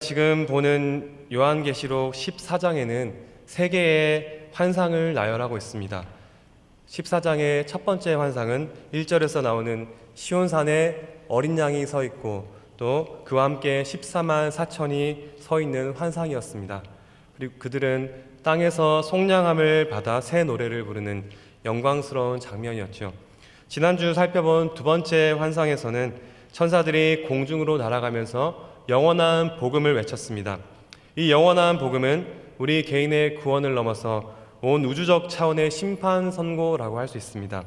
지금 보는 요한계시록 14장에는 세 개의 환상을 나열하고 있습니다. 14장의 첫 번째 환상은 1절에서 나오는 시온산에 어린 양이 서 있고 또 그와 함께 14만 4천이 서 있는 환상이었습니다. 그리고 그들은 땅에서 속량함을 받아 새 노래를 부르는 영광스러운 장면이었죠. 지난주 살펴본 두 번째 환상에서는 천사들이 공중으로 날아가면서 영원한 복음을 외쳤습니다. 이 영원한 복음은 우리 개인의 구원을 넘어서 온 우주적 차원의 심판 선고라고 할 수 있습니다.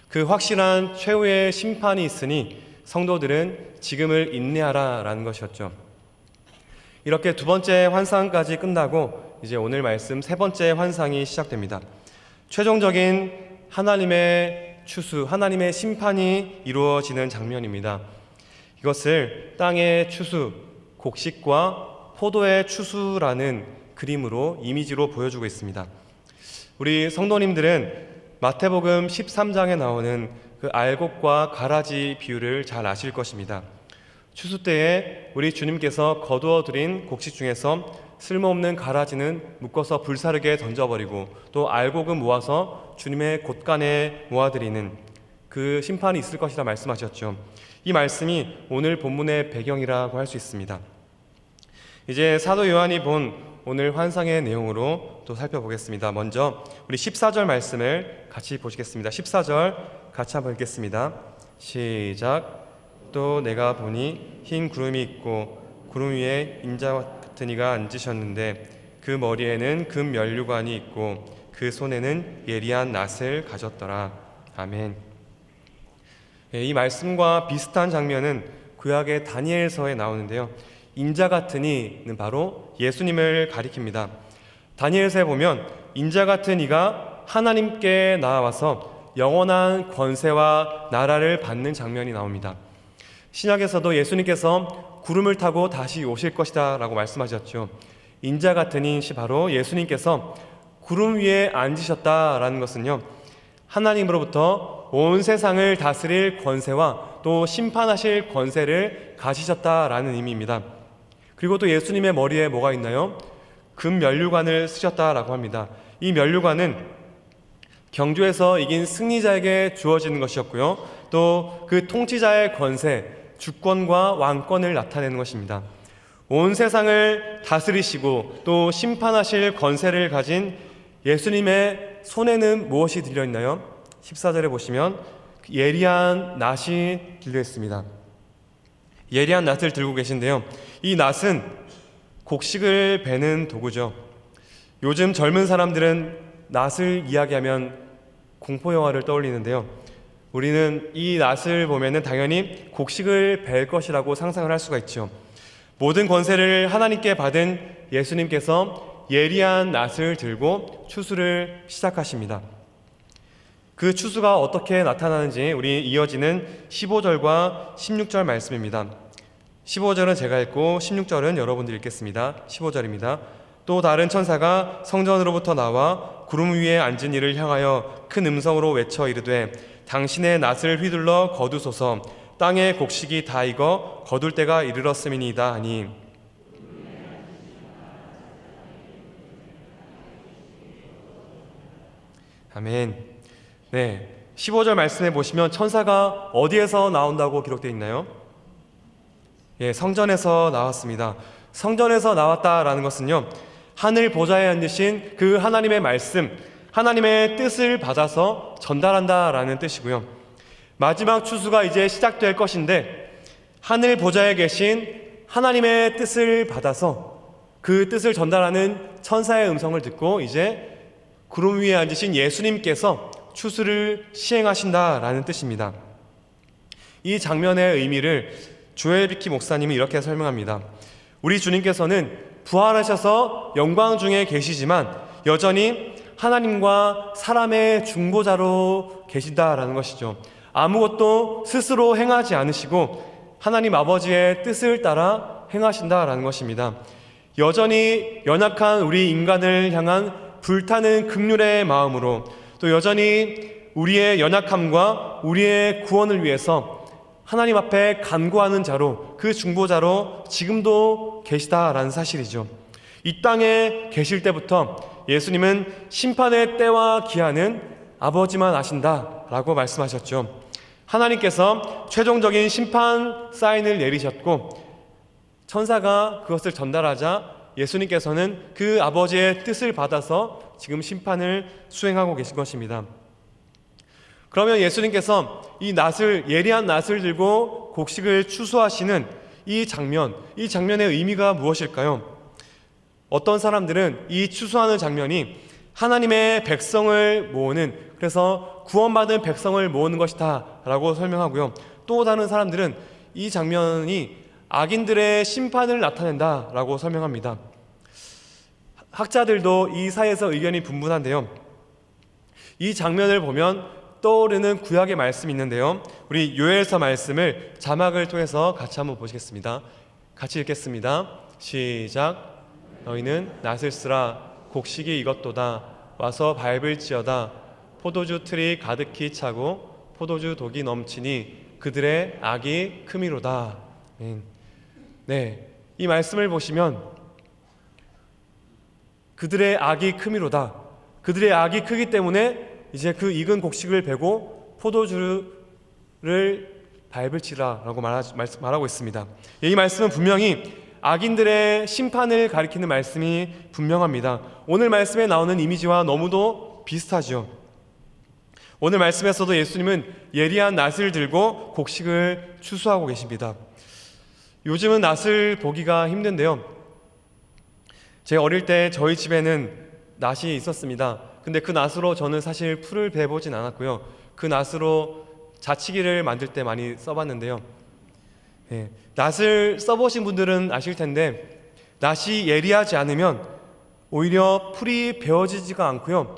그 확실한 최후의 심판이 있으니 성도들은 지금을 인내하라라는 것이었죠. 이렇게 두 번째 환상까지 끝나고 이제 오늘 말씀 세 번째 환상이 시작됩니다. 최종적인 하나님의 추수, 하나님의 심판이 이루어지는 장면입니다. 이것을 땅의 추수, 곡식과 포도의 추수라는 그림으로 이미지로 보여주고 있습니다. 우리 성도님들은 마태복음 13장에 나오는 그 알곡과 가라지 비유를 잘 아실 것입니다. 추수 때에 우리 주님께서 거두어 드린 곡식 중에서 쓸모없는 가라지는 묶어서 불사르게 던져버리고 또 알곡은 모아서 주님의 곳간에 모아드리는 그 심판이 있을 것이라 말씀하셨죠. 이 말씀이 오늘 본문의 배경이라고 할 수 있습니다. 이제 사도 요한이 본 오늘 환상의 내용으로 또 살펴보겠습니다. 먼저 우리 14절 말씀을 같이 보시겠습니다. 14절 같이 한번 읽겠습니다. 시작. 또 내가 보니 흰 구름이 있고 구름 위에 인자 같은 이가 앉으셨는데 그 머리에는 금 면류관이 있고 그 손에는 예리한 낫을 가졌더라. 아멘. 이 말씀과 비슷한 장면은 구약의 다니엘서에 나오는데요. 인자 같은 이는 바로 예수님을 가리킵니다. 다니엘서에 보면 인자 같은 이가 하나님께 나와서 영원한 권세와 나라를 받는 장면이 나옵니다. 신약에서도 예수님께서 구름을 타고 다시 오실 것이다 라고 말씀하셨죠. 인자 같은 이시 바로 예수님께서 구름 위에 앉으셨다라는 것은요, 하나님으로부터 온 세상을 다스릴 권세와 또 심판하실 권세를 가지셨다라는 의미입니다. 그리고 또 예수님의 머리에 뭐가 있나요? 금 면류관을 쓰셨다라고 합니다. 이 면류관은 경주에서 이긴 승리자에게 주어지는 것이었고요. 또 그 통치자의 권세, 주권과 왕권을 나타내는 것입니다. 온 세상을 다스리시고 또 심판하실 권세를 가진 예수님의 손에는 무엇이 들려있나요? 14절에 보시면 예리한 낫이 들려있습니다. 예리한 낫을 들고 계신데요. 이 낫은 곡식을 베는 도구죠. 요즘 젊은 사람들은 낫을 이야기하면 공포영화를 떠올리는데요. 우리는 이 낫을 보면 당연히 곡식을 벨 것이라고 상상을 할 수가 있죠. 모든 권세를 하나님께 받은 예수님께서 예리한 낫을 들고 추수를 시작하십니다. 그 추수가 어떻게 나타나는지 우리 이어지는 15절과 16절 말씀입니다. 15절은 제가 읽고 16절은 여러분들이 읽겠습니다. 15절입니다. 또 다른 천사가 성전으로부터 나와 구름 위에 앉은 이를 향하여 큰 음성으로 외쳐 이르되 당신의 낫을 휘둘러 거두소서. 땅의 곡식이 다 익어 거둘 때가 이르렀음이니이다 하니. 아멘. 네, 15절 말씀에 보시면 천사가 어디에서 나온다고 기록되어 있나요? 성전에서 나왔습니다. 성전에서 나왔다라는 것은요, 하늘 보좌에 앉으신 그 하나님의 말씀, 하나님의 뜻을 받아서 전달한다라는 뜻이고요. 마지막 추수가 이제 시작될 것인데 하늘 보좌에 계신 하나님의 뜻을 받아서 그 뜻을 전달하는 천사의 음성을 듣고 이제 구름 위에 앉으신 예수님께서 추수를 시행하신다라는 뜻입니다. 이 장면의 의미를 조엘 비키 목사님이 이렇게 설명합니다. 우리 주님께서는 부활하셔서 영광 중에 계시지만 여전히 하나님과 사람의 중보자로 계신다라는 것이죠. 아무것도 스스로 행하지 않으시고 하나님 아버지의 뜻을 따라 행하신다라는 것입니다. 여전히 연약한 우리 인간을 향한 불타는 긍휼의 마음으로 또 여전히 우리의 연약함과 우리의 구원을 위해서 하나님 앞에 간구하는 자로 그 중보자로 지금도 계시다라는 사실이죠. 이 땅에 계실 때부터 예수님은 심판의 때와 기한은 아버지만 아신다라고 말씀하셨죠. 하나님께서 최종적인 심판 사인을 내리셨고 천사가 그것을 전달하자 예수님께서는 그 아버지의 뜻을 받아서 지금 심판을 수행하고 계신 것입니다. 그러면 예수님께서 이 낫을, 예리한 낫을 들고 곡식을 추수하시는 이 장면의 의미가 무엇일까요? 어떤 사람들은 이 추수하는 장면이 하나님의 백성을 모으는, 그래서 구원받은 백성을 모으는 것이다 라고 설명하고요. 또 다른 사람들은 이 장면이 악인들의 심판을 나타낸다 라고 설명합니다. 학자들도 이 사이에서 의견이 분분한데요. 이 장면을 보면 떠오르는 구약의 말씀이 있는데요. 우리 요엘서 말씀을 자막을 통해서 같이 한번 보시겠습니다. 같이 읽겠습니다. 시작. 너희는 낫을 쓰라. 곡식이 익었도다. 와서 밟을지어다. 포도주 틀이 가득히 차고 포도주 독이 넘치니 그들의 악이 크미로다. 네, 이 말씀을 보시면 그들의 악이 크미로다. 그들의 악이 크기 때문에 이제 그 익은 곡식을 베고 포도주를 밟을지라라고 말하고 있습니다. 이 말씀은 분명히 악인들의 심판을 가리키는 말씀이 분명합니다. 오늘 말씀에 나오는 이미지와 너무도 비슷하죠. 오늘 말씀에서도 예수님은 예리한 낫을 들고 곡식을 추수하고 계십니다. 요즘은 낫을 보기가 힘든데요. 제가 어릴 때 저희 집에는 낫이 있었습니다. 근데 그 낫으로 저는 사실 풀을 베보진 않았고요. 그 낫으로 자치기를 만들 때 많이 써봤는데요. 낫을 써보신 분들은 아실 텐데 낫이 예리하지 않으면 오히려 풀이 베어지지가 않고요.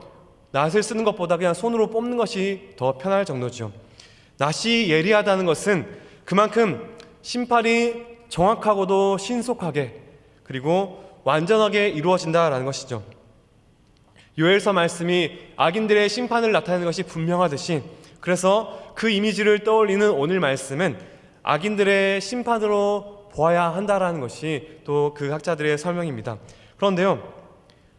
낫을 쓰는 것보다 그냥 손으로 뽑는 것이 더 편할 정도죠. 낫이 예리하다는 것은 그만큼 심판이 정확하고도 신속하게 그리고 완전하게 이루어진다라는 것이죠. 요엘서 말씀이 악인들의 심판을 나타내는 것이 분명하듯이, 그래서 그 이미지를 떠올리는 오늘 말씀은 악인들의 심판으로 보아야 한다라는 것이 또 그 학자들의 설명입니다. 그런데요,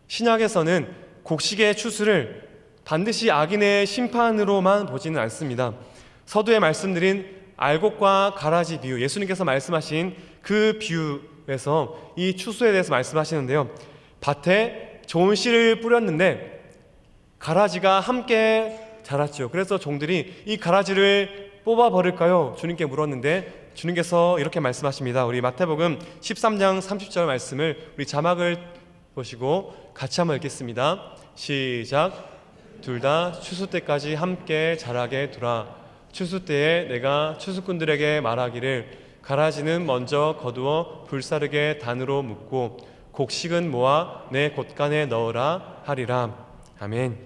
신약에서는 곡식의 추수를 반드시 악인의 심판으로만 보지는 않습니다. 서두에 말씀드린 알곡과 가라지 비유, 예수님께서 말씀하신 그 비유에서 이 추수에 대해서 말씀하시는데요. 밭에 좋은 씨를 뿌렸는데 가라지가 함께 자랐죠. 그래서 종들이 이 가라지를 뽑아버릴까요? 주님께 물었는데 주님께서 이렇게 말씀하십니다. 우리 마태복음 13장 30절 말씀을 우리 자막을 보시고 같이 한번 읽겠습니다. 시작. 둘 다 추수 때까지 함께 자라게 두라. 추수 때에 내가 추수꾼들에게 말하기를 가라지는 먼저 거두어 불사르게 단으로 묶고 곡식은 모아 내 곳간에 넣으라 하리라. 아멘.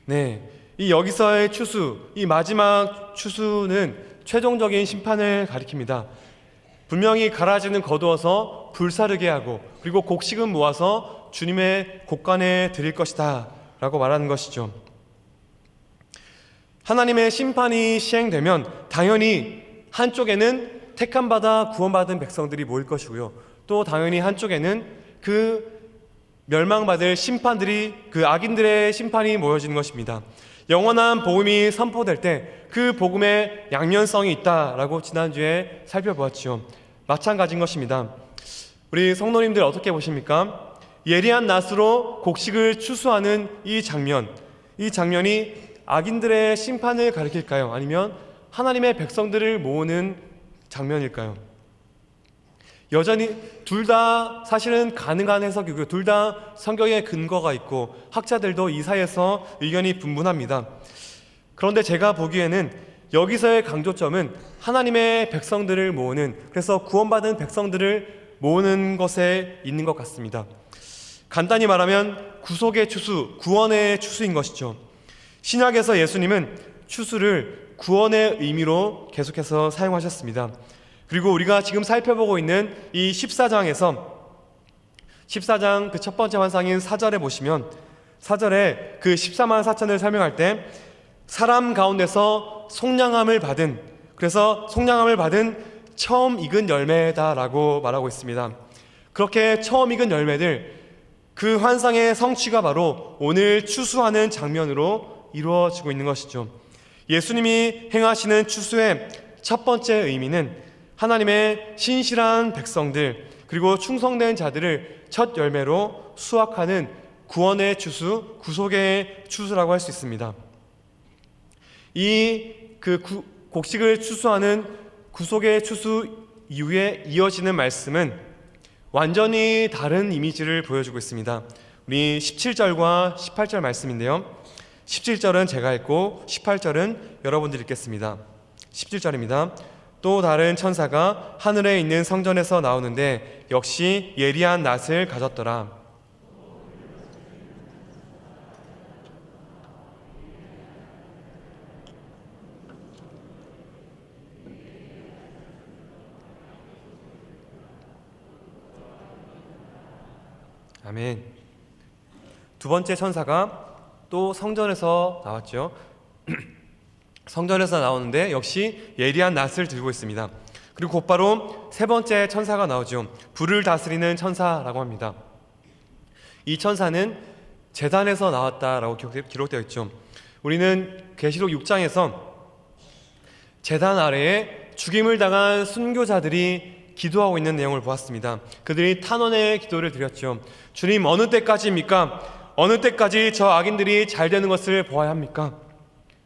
네, 이 여기서의 추수, 이 마지막 추수는 최종적인 심판을 가리킵니다. 분명히 가라지는 거두어서 불사르게 하고 그리고 곡식은 모아서 주님의 곳간에 드릴 것이다 라고 말하는 것이죠. 하나님의 심판이 시행되면 당연히 한쪽에는 택함받아 구원받은 백성들이 모일 것이고요, 또 당연히 한쪽에는 그 멸망받을 심판들이, 그 악인들의 심판이 모여지는 것입니다. 영원한 복음이 선포될 때 그 복음의 양면성이 있다라고 지난주에 살펴보았죠. 마찬가지인 것입니다. 우리 성도님들 어떻게 보십니까? 예리한 낫으로 곡식을 추수하는 이 장면이 악인들의 심판을 가리킬까요? 아니면 하나님의 백성들을 모으는 장면일까요? 여전히 둘 다 사실은 가능한 해석이고요, 둘 다 성경에 근거가 있고 학자들도 이 사이에서 의견이 분분합니다. 그런데 제가 보기에는 여기서의 강조점은 하나님의 백성들을 모으는, 그래서 구원받은 백성들을 모으는 것에 있는 것 같습니다. 간단히 말하면 구속의 추수, 구원의 추수인 것이죠. 신약에서 예수님은 추수를 구원의 의미로 계속해서 사용하셨습니다. 그리고 우리가 지금 살펴보고 있는 이 14장 그 첫 번째 환상인 4절에 보시면 4절에 그 14만 4천을 설명할 때 사람 가운데서 속량함을 받은, 그래서 속량함을 받은 처음 익은 열매다라고 말하고 있습니다. 그렇게 처음 익은 열매들, 그 환상의 성취가 바로 오늘 추수하는 장면으로 이루어지고 있는 것이죠. 예수님이 행하시는 추수의 첫 번째 의미는 하나님의 신실한 백성들, 그리고 충성된 자들을 첫 열매로 수확하는 구원의 추수, 구속의 추수라고 할 수 있습니다. 곡식을 추수하는 구속의 추수 이후에 이어지는 말씀은 완전히 다른 이미지를 보여주고 있습니다. 우리 17절과 18절 말씀인데요, 17절은 제가 읽고 18절은 여러분들이 읽겠습니다. 17절입니다. 또 다른 천사가 하늘에 있는 성전에서 나오는데 역시 예리한 낫을 가졌더라. 아멘. 두 번째 천사가 또 성전에서 나왔죠. 성전에서 나오는데 역시 예리한 낫을 들고 있습니다. 그리고 곧바로 세 번째 천사가 나오죠. 불을 다스리는 천사라고 합니다. 이 천사는 제단에서 나왔다라고 기록되어 있죠. 우리는 계시록 6장에서 제단 아래에 죽임을 당한 순교자들이 기도하고 있는 내용을 보았습니다. 그들이 탄원의 기도를 드렸죠. 주님, 어느 때까지입니까? 어느 때까지 저 악인들이 잘 되는 것을 보아야 합니까?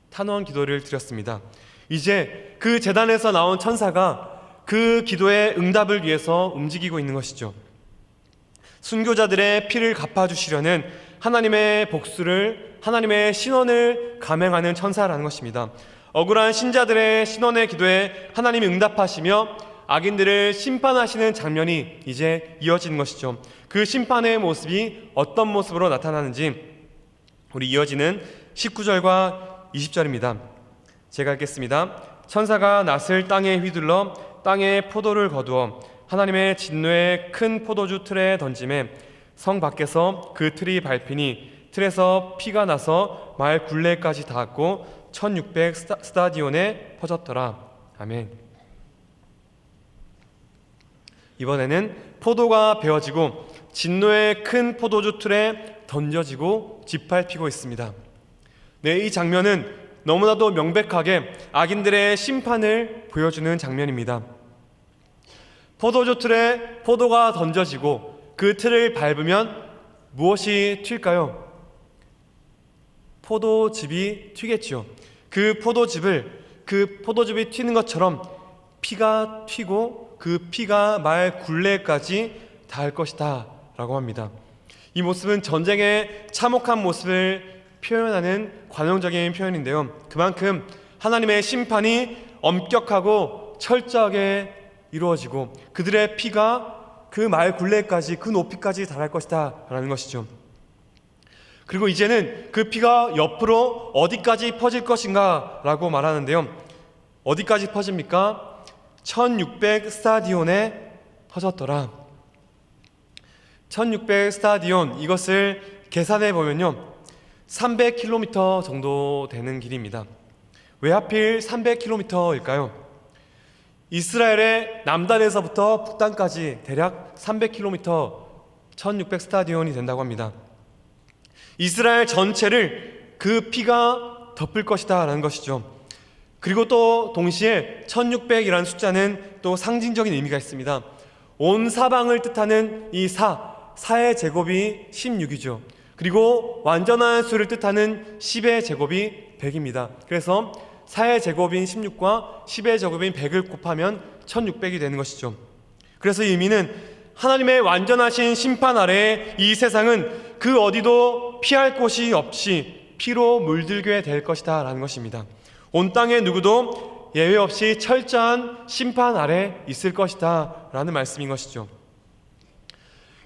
탄원 기도를 드렸습니다. 이제 그 제단에서 나온 천사가 그 기도의 응답을 위해서 움직이고 있는 것이죠. 순교자들의 피를 갚아주시려는 하나님의 복수를, 하나님의 신원을 감행하는 천사라는 것입니다. 억울한 신자들의 신원의 기도에 하나님이 응답하시며 악인들을 심판하시는 장면이 이제 이어지는 것이죠. 그 심판의 모습이 어떤 모습으로 나타나는지 우리 이어지는 19절과 20절입니다. 제가 읽겠습니다. 천사가 낫을 땅에 휘둘러 땅에 포도를 거두어 하나님의 진노의 큰 포도주 틀에 던짐에 성 밖에서 그 틀이 밟히니 틀에서 피가 나서 마을 굴레까지 닿았고 1600 스타디온에 퍼졌더라. 아멘. 이번에는 포도가 베어지고 진노의 큰 포도주 틀에 던져지고 짓밟히고 있습니다. 네, 이 장면은 너무나도 명백하게 악인들의 심판을 보여주는 장면입니다. 포도주 틀에 포도가 던져지고 그 틀을 밟으면 무엇이 튈까요? 포도즙이 튀겠죠. 그 포도즙이 튀는 것처럼 피가 튀고 그 피가 말 굴레까지 닿을 것이다 라고 합니다. 이 모습은 전쟁의 참혹한 모습을 표현하는 관용적인 표현인데요, 그만큼 하나님의 심판이 엄격하고 철저하게 이루어지고 그들의 피가 그 말 굴레까지, 그 높이까지 닿을 것이다 라는 것이죠. 그리고 이제는 그 피가 옆으로 어디까지 퍼질 것인가 라고 말하는데요, 어디까지 퍼집니까? 1600 스타디온에 퍼졌더라. 1600 스타디온, 이것을 계산해 보면요 300km 정도 되는 길입니다. 왜 하필 300km일까요? 이스라엘의 남단에서부터 북단까지 대략 300km, 1600 스타디온이 된다고 합니다. 이스라엘 전체를 그 피가 덮을 것이다 라는 것이죠. 그리고 또 동시에 1600이라는 숫자는 또 상징적인 의미가 있습니다. 온 사방을 뜻하는 이 사의 제곱이 16이죠. 그리고 완전한 수를 뜻하는 10의 제곱이 100입니다. 그래서 4의 제곱인 16과 10의 제곱인 100을 곱하면 1600이 되는 것이죠. 그래서 이 의미는 하나님의 완전하신 심판 아래 이 세상은 그 어디도 피할 곳이 없이 피로 물들게 될 것이다 라는 것입니다. 온 땅의 누구도 예외 없이 철저한 심판 아래 있을 것이다 라는 말씀인 것이죠.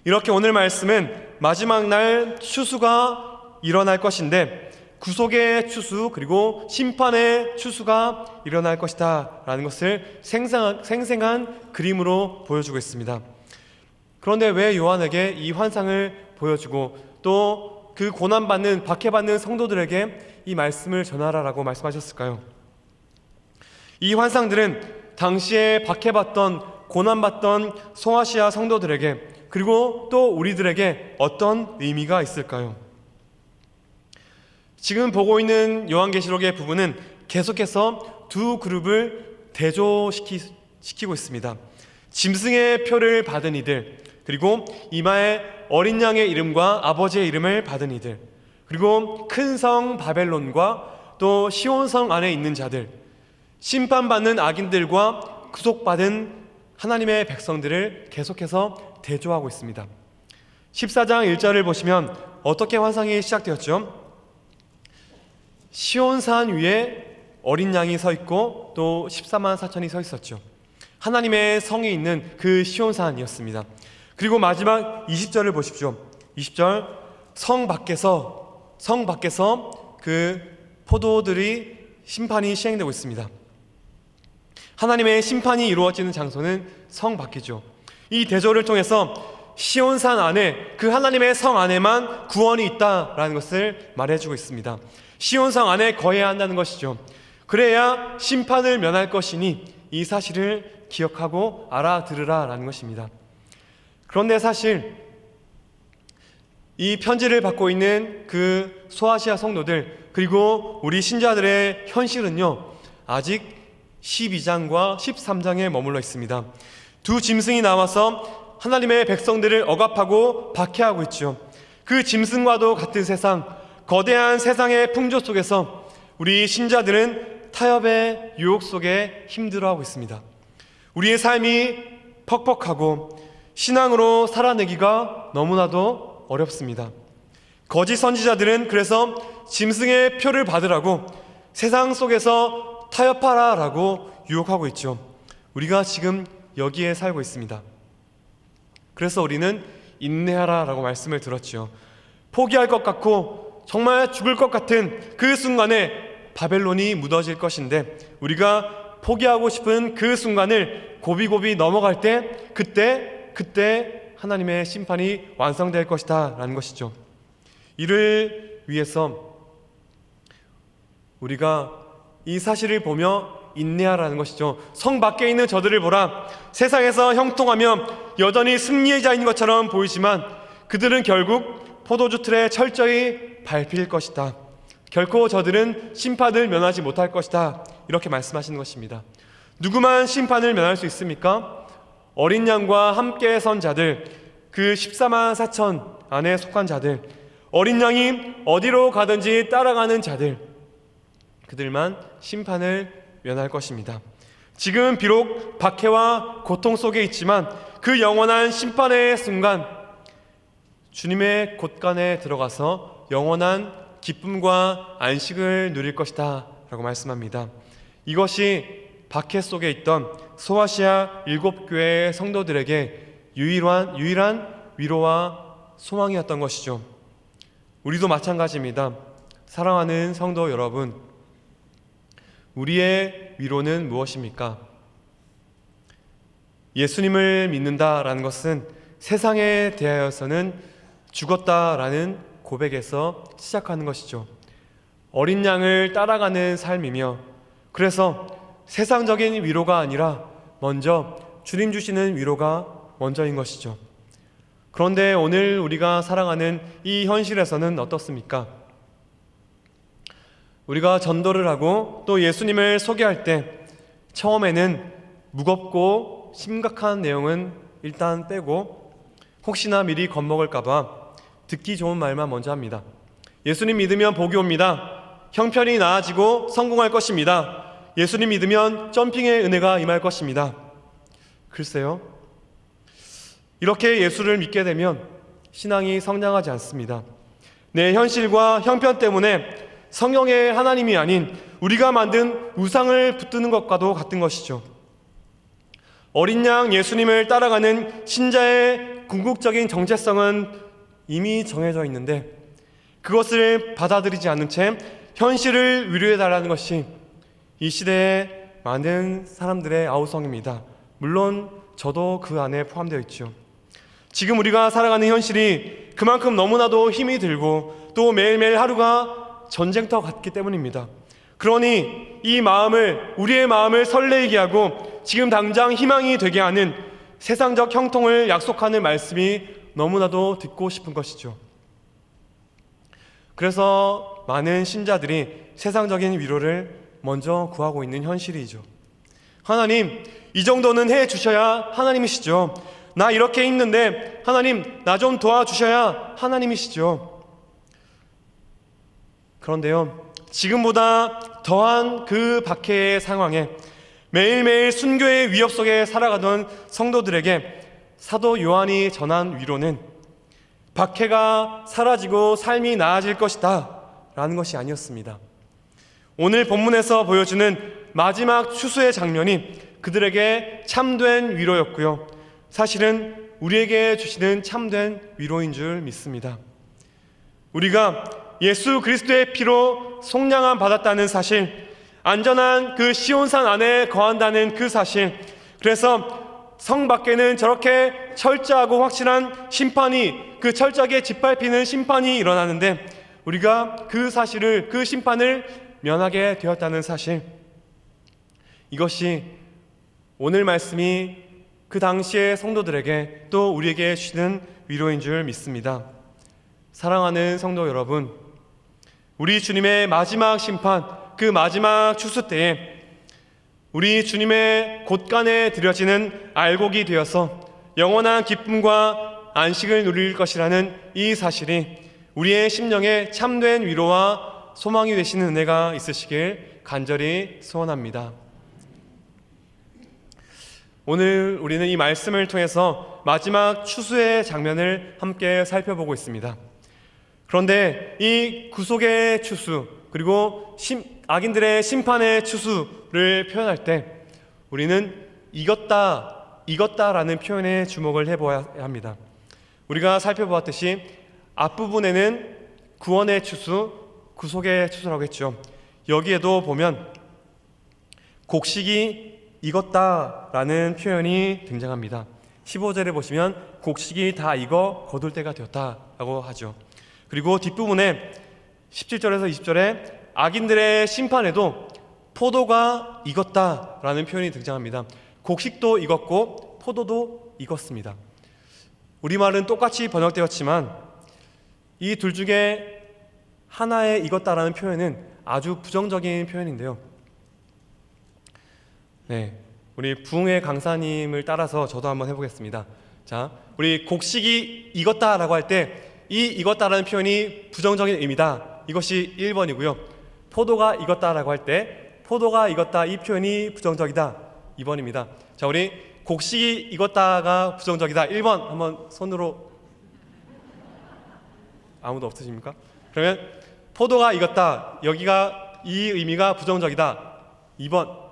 이렇게 오늘 말씀은 마지막 날 추수가 일어날 것인데 구속의 추수 그리고 심판의 추수가 일어날 것이다 라는 것을 생생한 그림으로 보여주고 있습니다. 그런데 왜 요한에게 이 환상을 보여주고 또 그 고난받는, 박해받는 성도들에게 이 말씀을 전하라라고 말씀하셨을까요? 이 환상들은 당시에 박해받던 고난받던 소아시아 성도들에게 그리고 또 우리들에게 어떤 의미가 있을까요? 지금 보고 있는 요한계시록의 부분은 계속해서 두 그룹을 대조시키고 있습니다. 짐승의 표를 받은 이들, 그리고 이마에 어린 양의 이름과 아버지의 이름을 받은 이들, 그리고 큰 성 바벨론과 또 시온성 안에 있는 자들, 심판받는 악인들과 구속받은 하나님의 백성들을 계속해서 대조하고 있습니다. 14장 1절을 보시면 어떻게 환상이 시작되었죠? 시온산 위에 어린 양이 서 있고 또 14만 4천이 서 있었죠. 하나님의 성이 있는 그 시온산이었습니다. 그리고 마지막 20절을 보십시오. 20절, 성 밖에서 그 포도들이 심판이 시행되고 있습니다. 하나님의 심판이 이루어지는 장소는 성 밖이죠. 이 대조를 통해서 시온산 안에, 그 하나님의 성 안에만 구원이 있다라는 것을 말해주고 있습니다. 시온성 안에 거해야 한다는 것이죠. 그래야 심판을 면할 것이니 이 사실을 기억하고 알아들으라라는 것입니다. 그런데 사실 이 편지를 받고 있는 그 소아시아 성도들, 그리고 우리 신자들의 현실은요, 아직 12장과 13장에 머물러 있습니다. 두 짐승이 나와서 하나님의 백성들을 억압하고 박해하고 있죠. 그 짐승과도 같은 세상, 거대한 세상의 풍조 속에서 우리 신자들은 타협의 유혹 속에 힘들어하고 있습니다. 우리의 삶이 퍽퍽하고 신앙으로 살아내기가 너무나도 어렵습니다. 거짓 선지자들은 그래서 짐승의 표를 받으라고 세상 속에서 타협하라라고 유혹하고 있죠. 우리가 지금 여기에 살고 있습니다. 그래서 우리는 인내하라라고 말씀을 들었죠. 포기할 것 같고 정말 죽을 것 같은 그 순간에 바벨론이 무너질 것인데, 우리가 포기하고 싶은 그 순간을 고비고비 넘어갈 때 그때 하나님의 심판이 완성될 것이다 라는 것이죠. 이를 위해서 우리가 이 사실을 보며 인내하라는 것이죠. 성 밖에 있는 저들을 보라. 세상에서 형통하며 여전히 승리자인 것처럼 보이지만 그들은 결국 포도주 틀에 철저히 밟힐 것이다. 결코 저들은 심판을 면하지 못할 것이다. 이렇게 말씀하시는 것입니다. 누구만 심판을 면할 수 있습니까? 어린 양과 함께 선 자들, 그 14만 4천 안에 속한 자들, 어린 양이 어디로 가든지 따라가는 자들, 그들만 심판을 면할 것입니다. 지금 비록 박해와 고통 속에 있지만 그 영원한 심판의 순간 주님의 곳간에 들어가서 영원한 기쁨과 안식을 누릴 것이다 라고 말씀합니다. 이것이 박해 속에 있던 소아시아 7교회의 성도들에게 유일한 위로와 소망이었던 것이죠. 우리도 마찬가지입니다. 사랑하는 성도 여러분, 우리의 위로는 무엇입니까? 예수님을 믿는다라는 것은 세상에 대하여서는 죽었다라는 고백에서 시작하는 것이죠. 어린 양을 따라가는 삶이며, 그래서 세상적인 위로가 아니라 먼저 주님 주시는 위로가 먼저인 것이죠. 그런데 오늘 우리가 살아가는 이 현실에서는 어떻습니까? 우리가 전도를 하고 또 예수님을 소개할 때 처음에는 무겁고 심각한 내용은 일단 빼고 혹시나 미리 겁먹을까봐 듣기 좋은 말만 먼저 합니다. 예수님 믿으면 복이 옵니다. 형편이 나아지고 성공할 것입니다. 예수님 믿으면 점핑의 은혜가 임할 것입니다. 글쎄요, 이렇게 예수를 믿게 되면 신앙이 성장하지 않습니다. 내 현실과 형편 때문에 성경의 하나님이 아닌 우리가 만든 우상을 붙드는 것과도 같은 것이죠. 어린 양 예수님을 따라가는 신자의 궁극적인 정체성은 이미 정해져 있는데 그것을 받아들이지 않는 채 현실을 위로해달라는 것이 이 시대의 많은 사람들의 아우성입니다. 물론 저도 그 안에 포함되어 있죠. 지금 우리가 살아가는 현실이 그만큼 너무나도 힘이 들고 또 매일매일 하루가 전쟁터 같기 때문입니다. 그러니 이 마음을, 우리의 마음을 설레이게 하고 지금 당장 희망이 되게 하는 세상적 형통을 약속하는 말씀이 너무나도 듣고 싶은 것이죠. 그래서 많은 신자들이 세상적인 위로를 먼저 구하고 있는 현실이죠. 하나님, 이 정도는 해 주셔야 하나님이시죠. 나 이렇게 힘든데 하나님, 나 좀 도와주셔야 하나님이시죠. 그런데요, 지금보다 더한 그 박해의 상황에 매일매일 순교의 위협 속에 살아가던 성도들에게 사도 요한이 전한 위로는 박해가 사라지고 삶이 나아질 것이다 라는 것이 아니었습니다. 오늘 본문에서 보여주는 마지막 추수의 장면이 그들에게 참된 위로였고요, 사실은 우리에게 주시는 참된 위로인 줄 믿습니다. 우리가 예수 그리스도의 피로 속량함 받았다는 사실, 안전한 그 시온산 안에 거한다는 그 사실, 그래서 성 밖에는 저렇게 철저하고 확실한 심판이, 그 철저하게 짓밟히는 심판이 일어나는데 우리가 그 사실을, 그 심판을 면하게 되었다는 사실, 이것이 오늘 말씀이 그 당시의 성도들에게 또 우리에게 주시는 위로인 줄 믿습니다. 사랑하는 성도 여러분, 우리 주님의 마지막 심판, 그 마지막 추수 때에 우리 주님의 곳간에 드려지는 알곡이 되어서 영원한 기쁨과 안식을 누릴 것이라는 이 사실이 우리의 심령에 참된 위로와 소망이 되시는 은혜가 있으시길 간절히 소원합니다. 오늘 우리는 이 말씀을 통해서 마지막 추수의 장면을 함께 살펴보고 있습니다. 그런데 이 구속의 추수, 그리고 악인들의 심판의 추수를 표현할 때 우리는 익었다라는 표현에 주목을 해보아야 합니다. 우리가 살펴보았듯이 앞부분에는 구원의 추수, 구속의 추수라고 했죠. 여기에도 보면 곡식이 익었다라는 표현이 등장합니다. 15절에 보시면 곡식이 다 익어 거둘 때가 되었다라고 하죠. 그리고 뒷부분에 17절에서 20절에 악인들의 심판에도 포도가 익었다라는 표현이 등장합니다. 곡식도 익었고 포도도 익었습니다. 우리말은 똑같이 번역되었지만 이 둘 중에 하나에 익었다라는 표현은 아주 부정적인 표현인데요. 우리 부흥회 강사님을 따라서 저도 한번 해보겠습니다. 자, 우리 곡식이 익었다라고 할 때 이 익었다라는 표현이 부정적인 의미다, 이것이 1번이고요. 포도가 익었다라고 할 때 포도가 익었다, 이 표현이 부정적이다, 2번입니다. 자, 우리 곡식이 익었다가 부정적이다, 1번 한번 손으로. 아무도 없으십니까? 그러면 포도가 익었다, 여기가 이 의미가 부정적이다, 2번.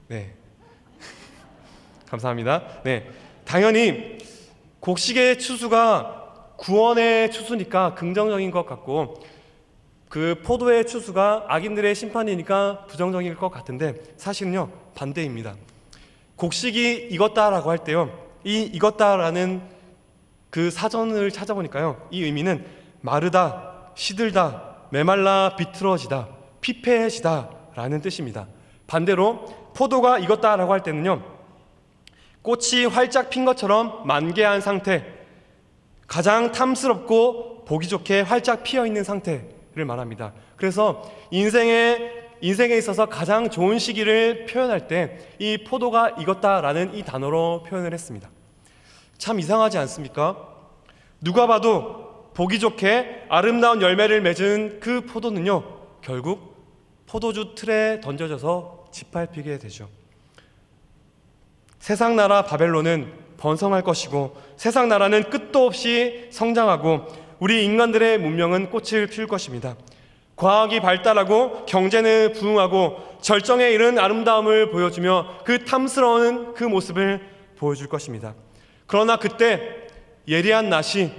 네. 감사합니다. 네. 당연히 곡식의 추수가 구원의 추수니까 긍정적인 것 같고, 그 포도의 추수가 악인들의 심판이니까 부정적일 것 같은데 사실은요, 반대입니다. 곡식이 익었다라고 할 때요, 이 익었다라는 그 사전을 찾아보니까요, 이 의미는 마르다, 시들다, 메말라 비틀어지다, 피폐해지다 라는 뜻입니다. 반대로 포도가 익었다라고 할 때는요, 꽃이 활짝 핀 것처럼 만개한 상태, 가장 탐스럽고 보기 좋게 활짝 피어있는 상태를 말합니다. 그래서 인생에 있어서 가장 좋은 시기를 표현할 때 이 포도가 익었다라는 이 단어로 표현을 했습니다. 참 이상하지 않습니까? 누가 봐도 보기 좋게 아름다운 열매를 맺은 그 포도는요, 결국 포도주 틀에 던져져서 짓밟히게 되죠. 세상 나라 바벨론은 번성할 것이고 세상 나라는 끝도 없이 성장하고 우리 인간들의 문명은 꽃을 피울 것입니다. 과학이 발달하고 경제는 부흥하고 절정에 이른 아름다움을 보여주며 그 탐스러운 그 모습을 보여줄 것입니다. 그러나 그때 예리한 낫이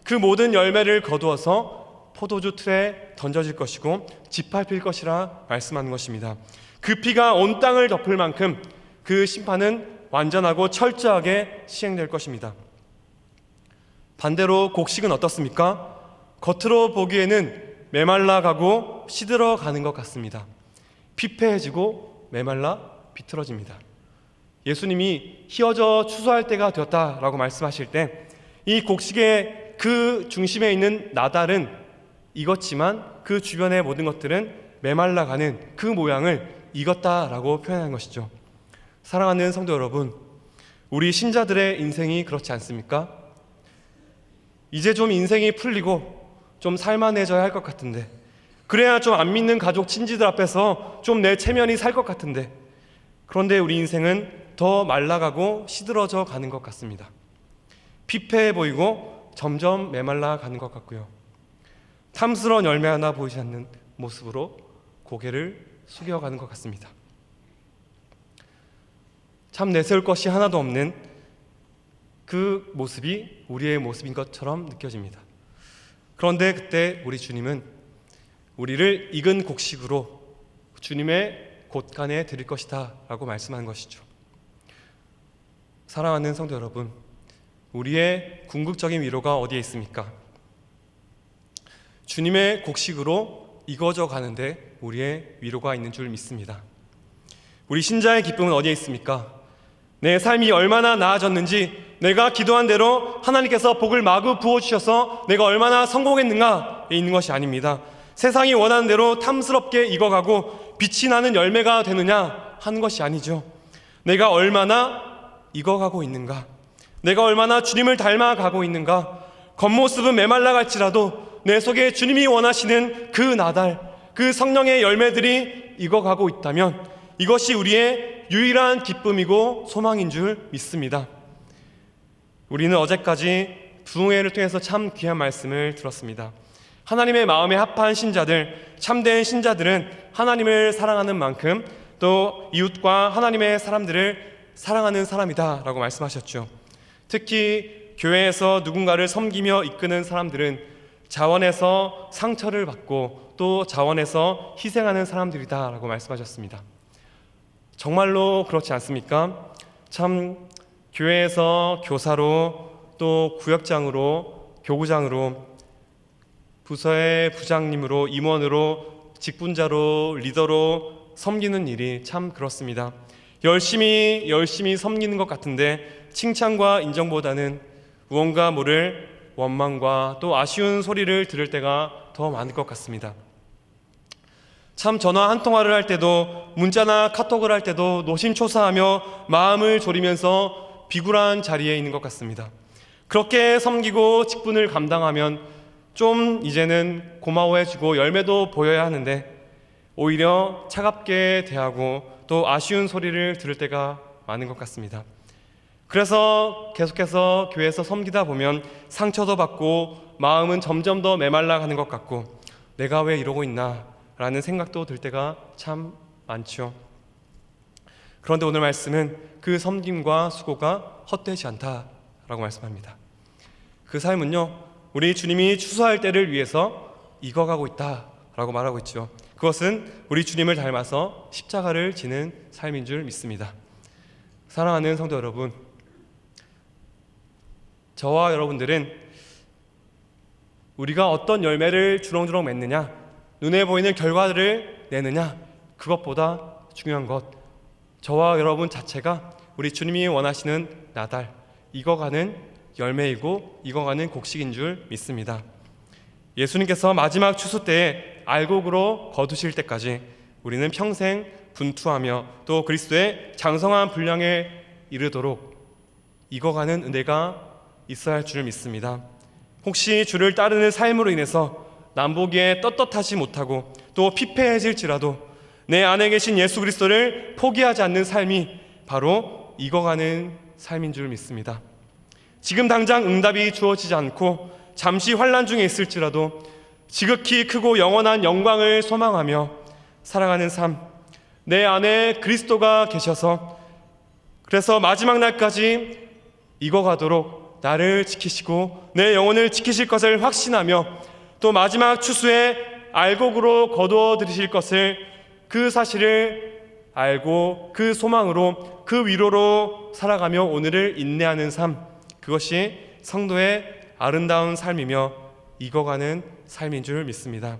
그 모든 열매를 거두어서 포도주 틀에 던져질 것이고 짓밟힐 것이라 말씀하는 것입니다. 그 피가 온 땅을 덮을 만큼 그 심판은 완전하고 철저하게 시행될 것입니다. 반대로 곡식은 어떻습니까? 겉으로 보기에는 메말라가고 시들어가는 것 같습니다. 피폐해지고 메말라 비틀어집니다. 예수님이 휘어져 추수할 때가 되었다라고 말씀하실 때 이 곡식의 그 중심에 있는 나달은 익었지만 그 주변의 모든 것들은 메말라가는 그 모양을 익었다라고 표현한 것이죠. 사랑하는 성도 여러분, 우리 신자들의 인생이 그렇지 않습니까? 이제 좀 인생이 풀리고 좀 살만해져야 할 것 같은데, 그래야 좀 안 믿는 가족 친지들 앞에서 좀 내 체면이 살 것 같은데, 그런데 우리 인생은 더 말라가고 시들어져 가는 것 같습니다. 피폐해 보이고 점점 메말라 가는 것 같고요. 탐스러운 열매 하나 보이지 않는 모습으로 고개를 숙여가는 것 같습니다. 참 내세울 것이 하나도 없는 그 모습이 우리의 모습인 것처럼 느껴집니다. 그런데 그때 우리 주님은 우리를 익은 곡식으로 주님의 곳간에 드릴 것이다 라고 말씀한 것이죠. 사랑하는 성도 여러분, 우리의 궁극적인 위로가 어디에 있습니까? 주님의 곡식으로 익어져 가는데 우리의 위로가 있는 줄 믿습니다. 우리 신자의 기쁨은 어디에 있습니까? 내 삶이 얼마나 나아졌는지, 내가 기도한 대로 하나님께서 복을 마구 부어주셔서 내가 얼마나 성공했는가에 있는 것이 아닙니다. 세상이 원하는 대로 탐스럽게 익어가고 빛이 나는 열매가 되느냐 하는 것이 아니죠. 내가 얼마나 익어가고 있는가, 내가 얼마나 주님을 닮아가고 있는가, 겉모습은 메말라갈지라도 내 속에 주님이 원하시는 그 나달, 그 성령의 열매들이 익어가고 있다면 이것이 우리의 유일한 기쁨이고 소망인 줄 믿습니다. 우리는 어제까지 부흥회를 통해서 참 귀한 말씀을 들었습니다. 하나님의 마음에 합한 신자들, 참된 신자들은 하나님을 사랑하는 만큼 또 이웃과 하나님의 사람들을 사랑하는 사람이다 라고 말씀하셨죠. 특히 교회에서 누군가를 섬기며 이끄는 사람들은 자원에서 상처를 받고 또 자원에서 희생하는 사람들이다 라고 말씀하셨습니다. 정말로 그렇지 않습니까? 참 교회에서 교사로 또 구역장으로 교구장으로 부서의 부장님으로 임원으로 직분자로 리더로 섬기는 일이 참 그렇습니다. 열심히 섬기는 것 같은데 칭찬과 인정보다는 무언가 모를 원망과 또 아쉬운 소리를 들을 때가 더 많을 것 같습니다. 참 전화 한 통화를 할 때도 문자나 카톡을 할 때도 노심초사하며 마음을 졸이면서 비굴한 자리에 있는 것 같습니다. 그렇게 섬기고 직분을 감당하면 좀 이제는 고마워해주고 열매도 보여야 하는데 오히려 차갑게 대하고 또 아쉬운 소리를 들을 때가 많은 것 같습니다. 그래서 계속해서 교회에서 섬기다 보면 상처도 받고 마음은 점점 더 메말라가는 것 같고 내가 왜 이러고 있나 라는 생각도 들 때가 참 많죠. 그런데 오늘 말씀은 그 섬김과 수고가 헛되지 않다라고 말씀합니다. 그 삶은요, 우리 주님이 추수할 때를 위해서 익어가고 있다라고 말하고 있죠. 그것은 우리 주님을 닮아서 십자가를 지는 삶인 줄 믿습니다. 사랑하는 성도 여러분, 저와 여러분들은 우리가 어떤 열매를 주렁주렁 맺느냐, 눈에 보이는 결과를 내느냐, 그것보다 중요한 것, 저와 여러분 자체가 우리 주님이 원하시는 나달, 익어가는 열매이고 익어가는 곡식인 줄 믿습니다. 예수님께서 마지막 추수 때에 알곡으로 거두실 때까지 우리는 평생 분투하며 또 그리스도의 장성한 분량에 이르도록 익어가는 은혜가 있어야 할 줄 믿습니다. 혹시 주를 따르는 삶으로 인해서 남보기에 떳떳하지 못하고 또 피폐해질지라도 내 안에 계신 예수 그리스도를 포기하지 않는 삶이 바로 익어가는 삶인 줄 믿습니다. 지금 당장 응답이 주어지지 않고 잠시 환난 중에 있을지라도 지극히 크고 영원한 영광을 소망하며 살아가는 삶, 내 안에 그리스도가 계셔서 그래서 마지막 날까지 익어가도록 나를 지키시고 내 영혼을 지키실 것을 확신하며 또 마지막 추수에 알곡으로 거두어 들이실 것을 그 사실을 알고 그 소망으로 그 위로로 살아가며 오늘을 인내하는 삶, 그것이 성도의 아름다운 삶이며 익어가는 삶인 줄 믿습니다.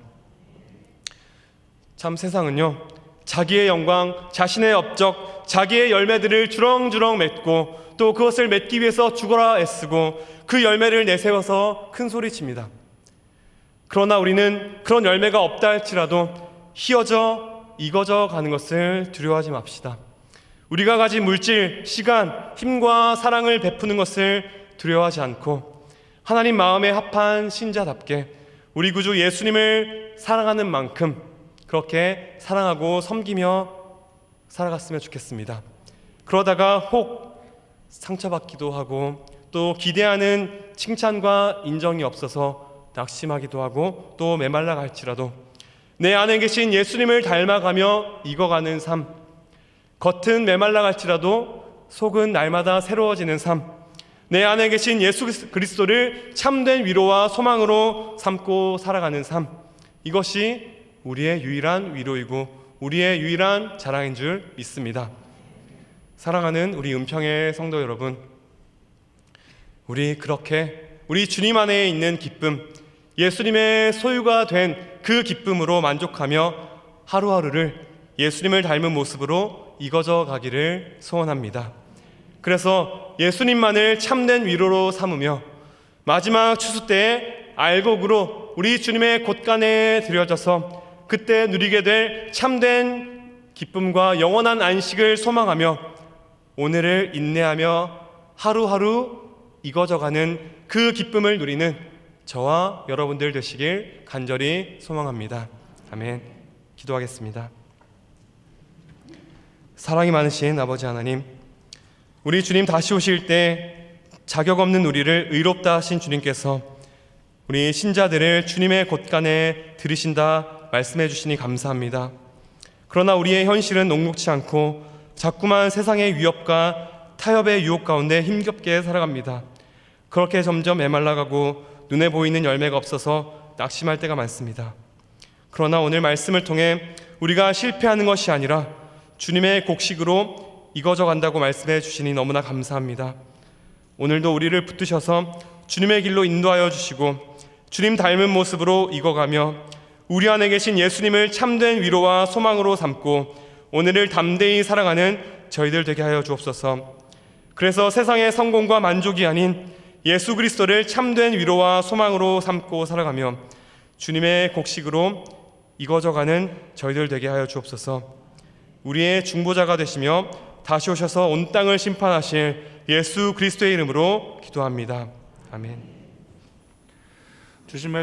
참 세상은요, 자기의 영광, 자신의 업적, 자기의 열매들을 주렁주렁 맺고 또 그것을 맺기 위해서 죽어라 애쓰고 그 열매를 내세워서 큰 소리칩니다. 그러나 우리는 그런 열매가 없다 할지라도 희어져 익어져 가는 것을 두려워하지 맙시다. 우리가 가진 물질, 시간, 힘과 사랑을 베푸는 것을 두려워하지 않고 하나님 마음에 합한 신자답게 우리 구주 예수님을 사랑하는 만큼 그렇게 사랑하고 섬기며 살아갔으면 좋겠습니다. 그러다가 혹 상처받기도 하고 또 기대하는 칭찬과 인정이 없어서 낙심하기도 하고 또 메말라 갈지라도 내 안에 계신 예수님을 닮아가며 익어가는 삶, 겉은 메말라 갈지라도 속은 날마다 새로워지는 삶, 내 안에 계신 예수 그리스도를 참된 위로와 소망으로 삼고 살아가는 삶, 이것이 우리의 유일한 위로이고 우리의 유일한 자랑인 줄 믿습니다. 사랑하는 우리 은평의 성도 여러분, 우리 그렇게 우리 주님 안에 있는 기쁨, 예수님의 소유가 된 그 기쁨으로 만족하며 하루하루를 예수님을 닮은 모습으로 익어져 가기를 소원합니다. 그래서 예수님만을 참된 위로로 삼으며 마지막 추수 때에 알곡으로 우리 주님의 곳간에 들여져서 그때 누리게 될 참된 기쁨과 영원한 안식을 소망하며 오늘을 인내하며 하루하루 익어져가는 그 기쁨을 누리는 저와 여러분들 되시길 간절히 소망합니다. 아멘. 기도하겠습니다. 사랑이 많으신 아버지 하나님, 우리 주님 다시 오실 때 자격 없는 우리를 의롭다 하신 주님께서 우리 신자들을 주님의 곳간에 들이신다 말씀해 주시니 감사합니다. 그러나 우리의 현실은 녹록지 않고 자꾸만 세상의 위협과 타협의 유혹 가운데 힘겹게 살아갑니다. 그렇게 점점 메말라가고 눈에 보이는 열매가 없어서 낙심할 때가 많습니다. 그러나 오늘 말씀을 통해 우리가 실패하는 것이 아니라 주님의 곡식으로 익어져 간다고 말씀해 주시니 너무나 감사합니다. 오늘도 우리를 붙드셔서 주님의 길로 인도하여 주시고 주님 닮은 모습으로 익어가며 우리 안에 계신 예수님을 참된 위로와 소망으로 삼고 오늘을 담대히 살아가는 저희들 되게 하여 주옵소서. 그래서 세상의 성공과 만족이 아닌 예수 그리스도를 참된 위로와 소망으로 삼고 살아가며 주님의 곡식으로 익어져가는 저희들 되게 하여 주옵소서. 우리의 중보자가 되시며 다시 오셔서 온 땅을 심판하실 예수 그리스도의 이름으로 기도합니다. 아멘. 주신 말씀